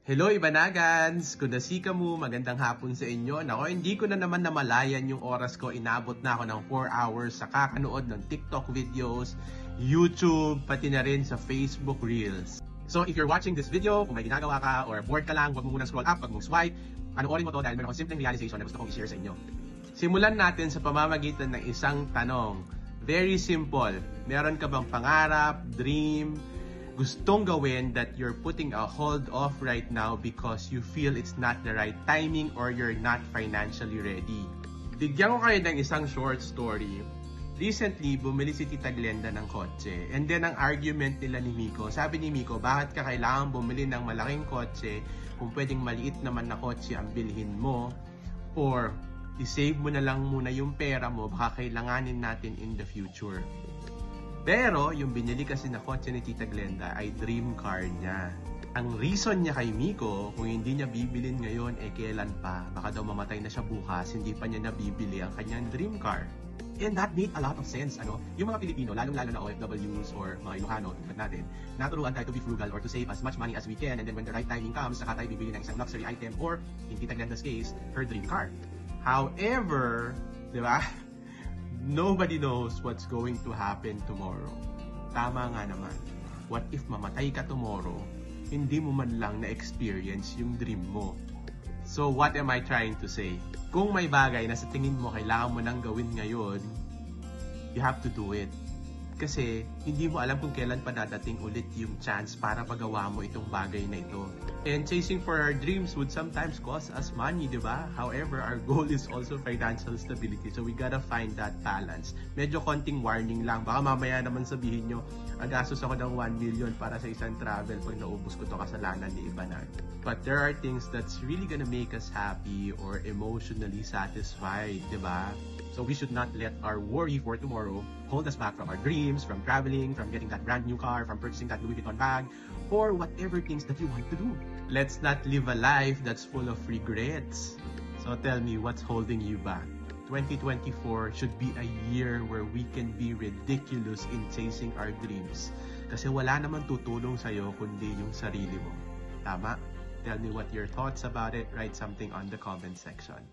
Hello Ibanagans! Kung nasika mo, magandang hapon sa inyo. Nako, hindi ko na naman namalayan yung oras ko. Inabot na ako ng 4 hours sa kakanood ng TikTok videos, YouTube, pati na rin sa Facebook Reels. So if you're watching this video, kung may ginagawa ka or bored ka lang, huwag mo munang scroll up, huwag mong swipe. Panoorin mo to dahil meron akong simpleng realization na gusto kong i-share sa inyo. Simulan natin sa pamamagitan ng isang tanong. Very simple. Meron ka bang pangarap, dream, gustong gawin that you're putting a hold off right now because you feel it's not the right timing or you're not financially ready? Bigyan ko kayo ng isang short story. Recently, bumili si Tita Glenda ng kotse. And then, ang argument nila ni Miko, sabi ni Miko, bakit ka kailangan bumili ng malaking kotse kung pwedeng maliit naman na kotse ang bilhin mo? Or, i-save mo na lang muna yung pera mo, baka kailanganin natin in the future. Pero, yung binili kasi na kotse ni Tita Glenda ay dream car niya. Ang reason niya kay Miko, kung hindi niya bibilin ngayon, kailan pa? Baka daw mamatay na siya bukas, hindi pa niya nabibili ang kanyang dream car. And that made a lot of sense. Yung mga Pilipino, lalong-lalo na OFWs or mga Ilocano, tulad natin, naturuan tayo to be frugal or to save as much money as we can, and then when the right timing comes, saka tayo bibili ng isang luxury item or, in Tita Glenda's case, her dream car. However, di ba? Nobody knows what's going to happen tomorrow. Tama nga naman. What if mamatay ka tomorrow, hindi mo man lang na-experience yung dream mo? So what am I trying to say? Kung may bagay na sa tingin mo kailangan mo nang gawin ngayon, you have to do it. Kasi hindi mo alam kung kailan pa dadating ulit yung chance para pagawa mo itong bagay na ito. And chasing for our dreams would sometimes cost us money, di ba? However, our goal is also financial stability. So we gotta find that balance. Medyo konting warning lang. Baka mamaya naman sabihin nyo, agastos ako ng 1 million para sa isang travel pag naubos ko to kasalanan ni Ibanag. But there are things that's really gonna make us happy or emotionally satisfied, di ba? So we should not let our worry for tomorrow hold us back from our dreams, from traveling, from getting that brand new car, from purchasing that Louis Vuitton bag, or whatever things that you want to do. Let's not live a life that's full of regrets. So tell me, what's holding you back? 2024 should be a year where we can be ridiculous in chasing our dreams. Kasi wala naman tutulong sa'yo kundi yung sarili mo. Tama? Tell me what your thoughts about it. Write something on the comment section.